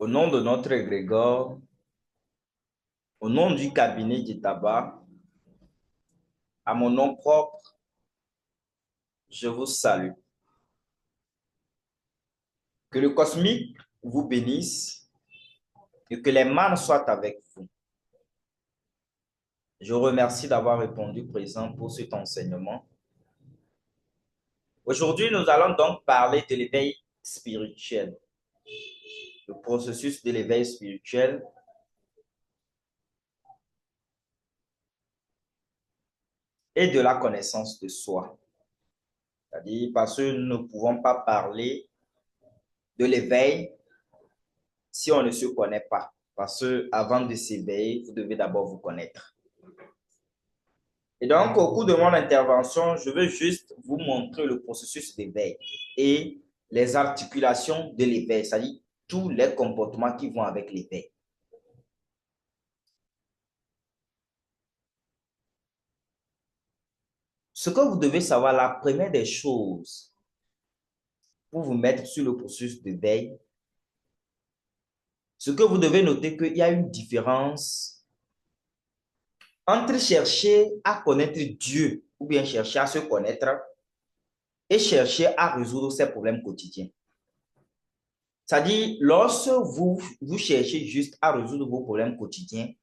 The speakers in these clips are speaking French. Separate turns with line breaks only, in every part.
Au nom de notre égrégore, au nom du cabinet du tabac, à mon nom propre, je vous salue. Que le cosmique vous bénisse et que les manes soient avec vous. Je vous remercie d'avoir répondu présent pour cet enseignement. Aujourd'hui, nous allons donc parler de l'éveil spirituel, le processus de l'éveil spirituel et de la connaissance de soi. C'est-à-dire parce que nous ne pouvons pas parler de l'éveil si on ne se connaît pas. Parce que avant de s'éveiller, vous devez d'abord vous connaître. Et donc, au cours de mon intervention, je veux juste vous montrer le processus d'éveil et les articulations de l'éveil, c'est-à-dire tous les comportements qui vont avec l'éveil. Ce que vous devez savoir, la première des choses pour vous mettre sur le processus d'éveil, ce que vous devez noter, qu'il y a une différence entre chercher à connaître Dieu ou bien chercher à se connaître et chercher à résoudre ses problèmes quotidiens. C'est-à-dire, lorsque vous cherchez juste à résoudre vos problèmes quotidiens,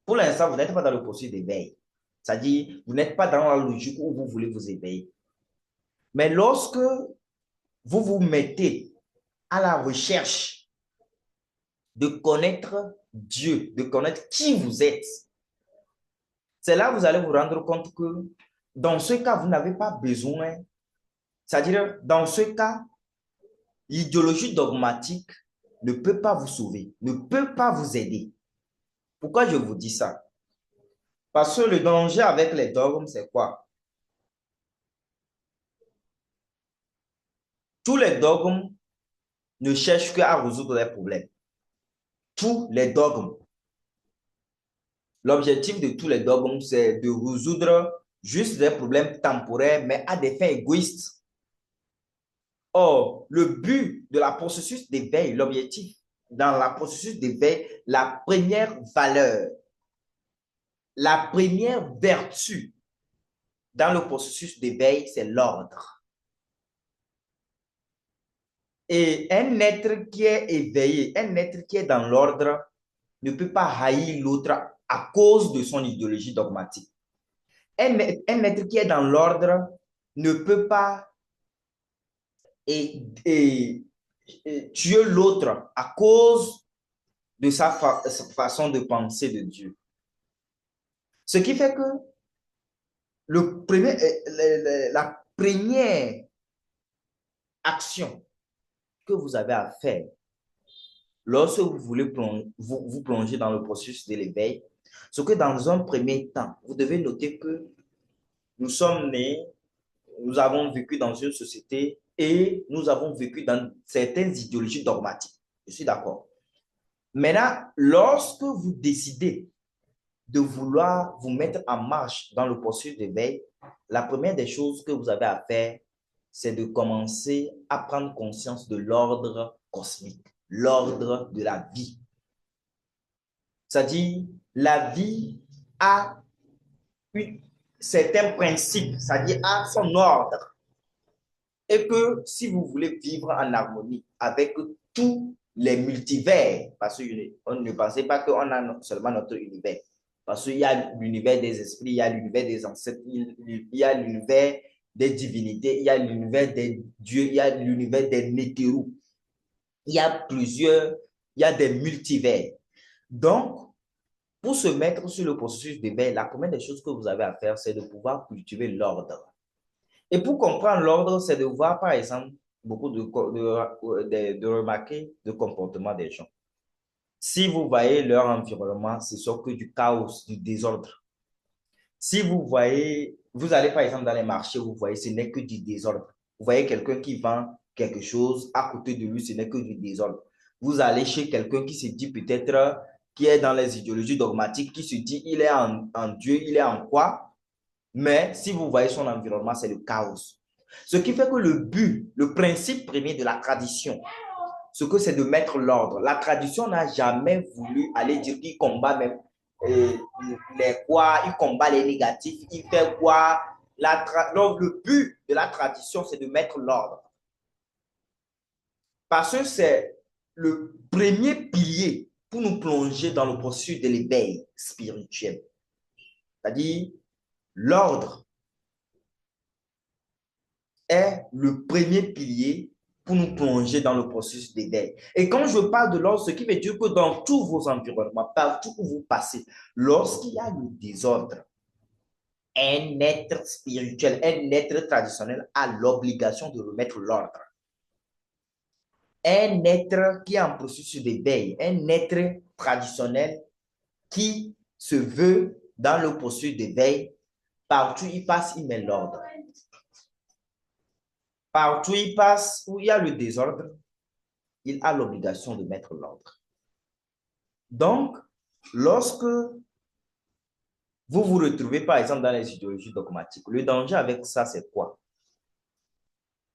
pour l'instant, vous n'êtes pas dans le processus d'éveil. C'est-à-dire, vous n'êtes pas dans la logique où vous voulez vous éveiller. Mais lorsque vous vous mettez à la recherche de connaître Dieu, de connaître qui vous êtes, c'est là que vous allez vous rendre compte que dans ce cas, vous n'avez pas besoin, c'est-à-dire, dans ce cas, l'idéologie dogmatique ne peut pas vous sauver, ne peut pas vous aider. Pourquoi je vous dis ça? Parce que le danger avec les dogmes, c'est quoi? Tous les dogmes ne cherchent qu'à résoudre les problèmes. Tous les dogmes. L'objectif de tous les dogmes, c'est de résoudre juste des problèmes temporaires, mais à des fins égoïstes. Or, le but de la processus d'éveil, l'objectif dans la processus d'éveil, la première valeur, la première vertu dans le processus d'éveil, c'est l'ordre. Et un être qui est éveillé, un être qui est dans l'ordre, ne peut pas haïr l'autre à cause de son idéologie dogmatique. Un être qui est dans l'ordre ne peut pas et, et, tuer l'autre à cause de sa façon de penser de Dieu. Ce qui fait que la première action que vous avez à faire lorsque vous voulez vous plonger dans le processus de l'éveil, c'est que dans un premier temps, vous devez noter que nous sommes nés, nous avons vécu dans une société et nous avons vécu dans certaines idéologies dogmatiques. Je suis d'accord. Maintenant, lorsque vous décidez de vouloir vous mettre en marche dans le processus d'éveil, la première des choses que vous avez à faire, c'est de commencer à prendre conscience de l'ordre cosmique, l'ordre de la vie. C'est-à-dire, la vie a certains principes, c'est-à-dire a son ordre. Et que si vous voulez vivre en harmonie avec tous les multivers, parce qu'on ne pensait pas qu'on a seulement notre univers, parce qu'il y a l'univers des esprits, il y a l'univers des ancêtres, il y a l'univers des divinités, il y a l'univers des dieux, il y a l'univers des nétérous. Il y a plusieurs, il y a des multivers. Donc, pour se mettre sur le processus d'éveil, la première des choses que vous avez à faire, c'est de pouvoir cultiver l'ordre. Et pour comprendre l'ordre, c'est de voir, par exemple, beaucoup de remarquer le comportement des gens. Si vous voyez leur environnement, ce sont que du chaos, du désordre. Si vous voyez, vous allez par exemple dans les marchés, vous voyez, ce n'est que du désordre. Vous voyez quelqu'un qui vend quelque chose, à côté de lui, ce n'est que du désordre. Vous allez chez quelqu'un qui se dit peut-être, qui est dans les idéologies dogmatiques, qui se dit, il est en Dieu, il est en quoi? Mais si vous voyez son environnement, c'est le chaos. Ce qui fait que le but, le principe premier de la tradition, ce que c'est de mettre l'ordre. La tradition n'a jamais voulu aller dire qu'il combat même les quoi, il combat les négatifs, il fait quoi. Donc, le but de la tradition, c'est de mettre l'ordre. Parce que c'est le premier pilier pour nous plonger dans le processus de l'éveil spirituel. C'est-à-dire, l'ordre est le premier pilier pour nous plonger dans le processus d'éveil. Et quand je parle de l'ordre, ce qui veut dire que dans tous vos environnements, partout où vous passez, lorsqu'il y a le désordre, un être spirituel, un être traditionnel a l'obligation de remettre l'ordre. Un être qui est en processus d'éveil, un être traditionnel qui se veut dans le processus d'éveil, partout il passe, il met l'ordre. Partout il passe, où il y a le désordre, il a l'obligation de mettre l'ordre. Donc, lorsque vous vous retrouvez, par exemple, dans les idéologies dogmatiques, le danger avec ça, c'est quoi?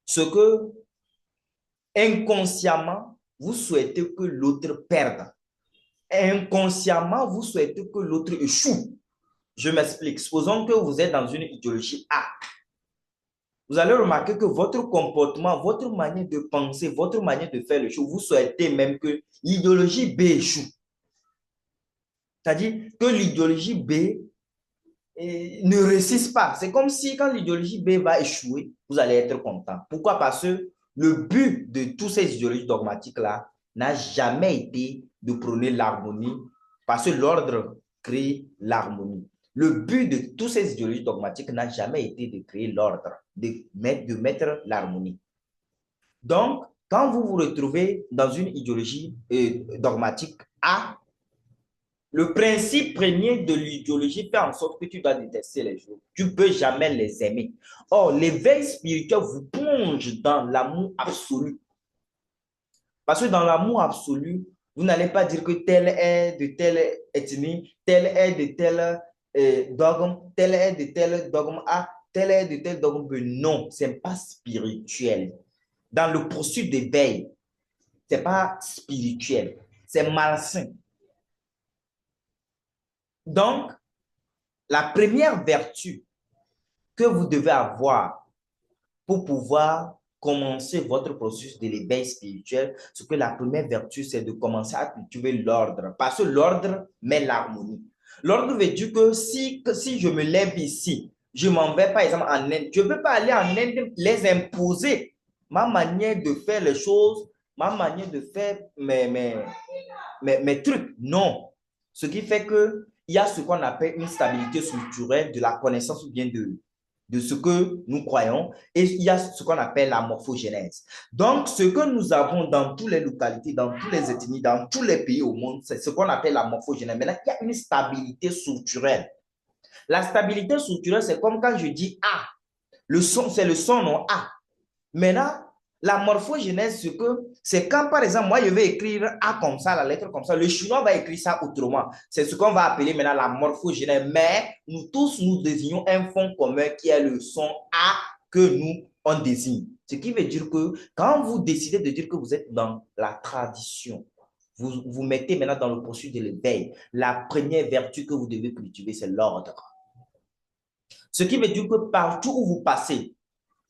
Ce que inconsciemment, vous souhaitez que l'autre perde. Inconsciemment, vous souhaitez que l'autre échoue. Je m'explique. Supposons que vous êtes dans une idéologie A. Vous allez remarquer que votre comportement, votre manière de penser, votre manière de faire les choses, vous souhaitez même que l'idéologie B échoue. C'est-à-dire que l'idéologie B ne réussisse pas. C'est comme si quand l'idéologie B va échouer, vous allez être content. Pourquoi? Parce que le but de toutes ces idéologies dogmatiques-là n'a jamais été de prôner l'harmonie, parce que l'ordre crée l'harmonie. Le but de toutes ces idéologies dogmatiques n'a jamais été de créer l'ordre, de mettre l'harmonie. Donc, quand vous vous retrouvez dans une idéologie dogmatique A, le principe premier de l'idéologie fait en sorte que tu dois détester les choses. Tu ne peux jamais les aimer. Or, l'éveil spirituel vous plonge dans l'amour absolu. Parce que dans l'amour absolu, vous n'allez pas dire que tel est de telle ethnie, tel est de tel dogme, tel est de tel dogme A, tel est de tel dogme B. Non, ce n'est pas spirituel. Dans le processus d'éveil, ce n'est pas spirituel, c'est malsain. Donc, la première vertu que vous devez avoir pour pouvoir commencer votre processus de l'éveil spirituel, c'est que la première vertu, c'est de commencer à cultiver l'ordre. Parce que l'ordre met l'harmonie. L'ordre veut dire que si je me lève ici, je m'en vais par exemple en Inde, je ne peux pas aller en Inde les imposer ma manière de faire les choses, ma manière de faire mes trucs. Non. Ce qui fait que il y a ce qu'on appelle une stabilité structurelle de la connaissance ou bien de ce que nous croyons, et il y a ce qu'on appelle la morphogénèse. Donc, ce que nous avons dans toutes les localités, dans toutes les ethnies, dans tous les pays au monde, c'est ce qu'on appelle la morphogénèse. Maintenant, il y a une stabilité structurelle. La stabilité structurelle, c'est comme quand je dis A. Le son, c'est le son, non A. Maintenant, la morphogénèse, c'est quand, par exemple, moi, je vais écrire A comme ça, la lettre comme ça. Le chinois va écrire ça autrement. C'est ce qu'on va appeler maintenant la morphogénèse. Mais nous tous, nous désignons un fond commun qui est le son A que nous, on désigne. Ce qui veut dire que quand vous décidez de dire que vous êtes dans la tradition, vous mettez maintenant dans le processus de l'éveil. La première vertu que vous devez cultiver, c'est l'ordre. Ce qui veut dire que partout où vous passez,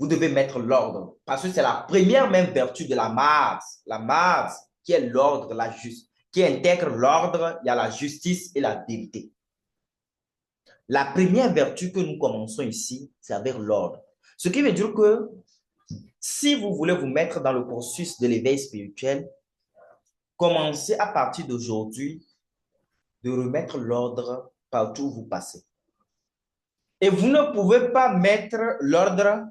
vous devez mettre l'ordre. Parce que c'est la première même vertu de la Mars. La Mars qui est l'ordre, la justice. Qui intègre l'ordre, il y a la justice et la vérité. La première vertu que nous commençons ici, c'est avec l'ordre. Ce qui veut dire que si vous voulez vous mettre dans le processus de l'éveil spirituel, commencez à partir d'aujourd'hui de remettre l'ordre partout où vous passez. Et vous ne pouvez pas mettre l'ordre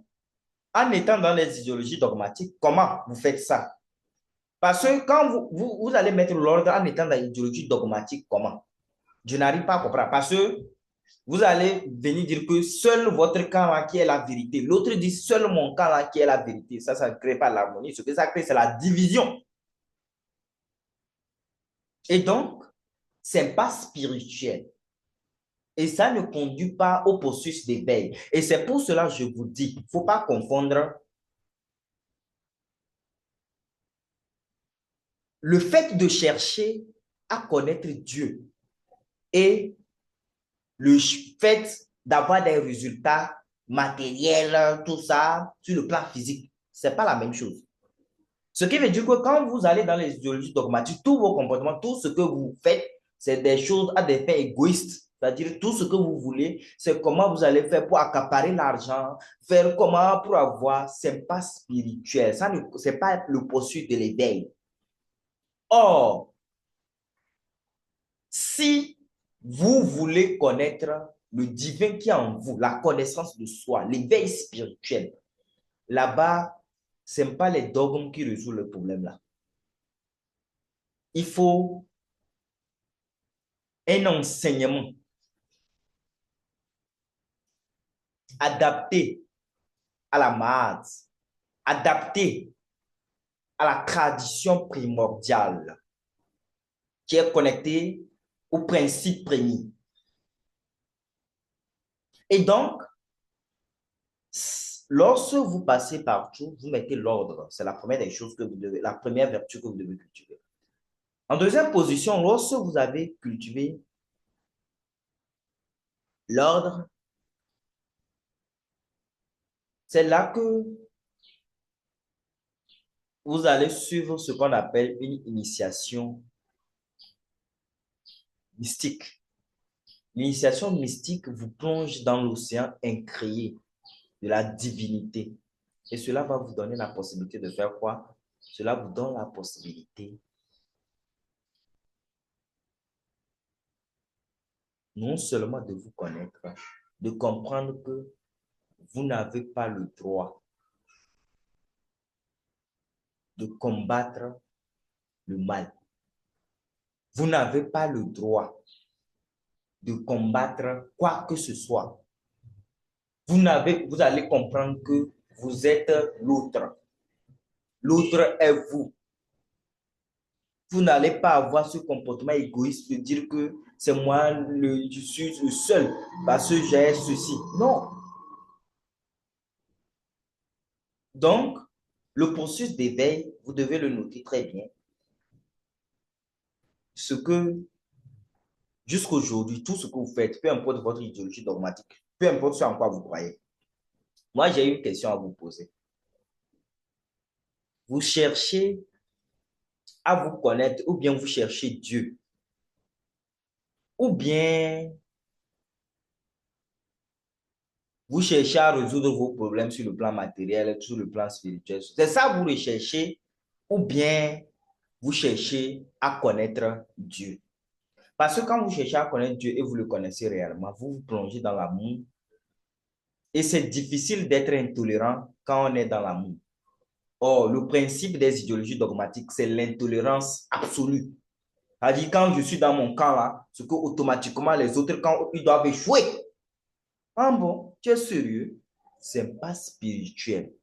en étant dans les idéologies dogmatiques. Comment vous faites ça? Parce que quand vous allez mettre l'ordre en étant dans l'idéologie dogmatique, comment? Je n'arrive pas à comprendre. Parce que vous allez venir dire que seul votre camp là qui est la vérité. L'autre dit seul mon camp là qui est la vérité. Ça ne crée pas l'harmonie. Ce que ça crée, c'est la division. Et donc, ce n'est pas spirituel. Et ça ne conduit pas au processus d'éveil. Et c'est pour cela que je vous dis, il ne faut pas confondre le fait de chercher à connaître Dieu et le fait d'avoir des résultats matériels, tout ça, sur le plan physique, ce n'est pas la même chose. Ce qui veut dire que quand vous allez dans les idéologies dogmatiques, tous vos comportements, tout ce que vous faites, c'est des choses à des fins égoïstes. C'est-à-dire tout ce que vous voulez, c'est comment vous allez faire pour accaparer l'argent, faire comment pour avoir, ce n'est pas spirituel, ce n'est pas le poursuite de l'éveil. Or, si vous voulez connaître le divin qui est en vous, la connaissance de soi, l'éveil spirituel, là-bas, ce n'est pas les dogmes qui résolvent le problème là. Il faut un enseignement adapté à la masse, adapté à la tradition primordiale qui est connectée au principe premier. Et donc, lorsque vous passez partout, vous mettez l'ordre. C'est la première des choses que vous devez, la première vertu que vous devez cultiver. En deuxième position, lorsque vous avez cultivé l'ordre, c'est là que vous allez suivre ce qu'on appelle une initiation mystique. L'initiation mystique vous plonge dans l'océan incréé de la divinité. Et cela va vous donner la possibilité de faire quoi? Cela vous donne la possibilité non seulement de vous connaître, de comprendre que vous n'avez pas le droit de combattre le mal. Vous n'avez pas le droit de combattre quoi que ce soit. Vous allez comprendre que vous êtes l'autre. L'autre est vous. Vous n'allez pas avoir ce comportement égoïste de dire que c'est moi, je suis le seul parce que j'ai ceci. Non. Donc, le processus d'éveil, vous devez le noter très bien. Ce que, jusqu'aujourd'hui, tout ce que vous faites, peu importe votre idéologie dogmatique, peu importe ce en quoi vous croyez, moi, j'ai une question à vous poser. Vous cherchez à vous connaître ou bien vous cherchez Dieu ou bien vous cherchez à résoudre vos problèmes sur le plan matériel, sur le plan spirituel. C'est ça que vous recherchez ou bien vous cherchez à connaître Dieu. Parce que quand vous cherchez à connaître Dieu et vous le connaissez réellement, vous vous plongez dans l'amour. Et c'est difficile d'être intolérant quand on est dans l'amour. Or, le principe des idéologies dogmatiques, c'est l'intolérance absolue. C'est-à-dire, quand je suis dans mon camp là, c'est que automatiquement les autres camps, ils doivent échouer. Ah bon, tu es sérieux? C'est pas spirituel.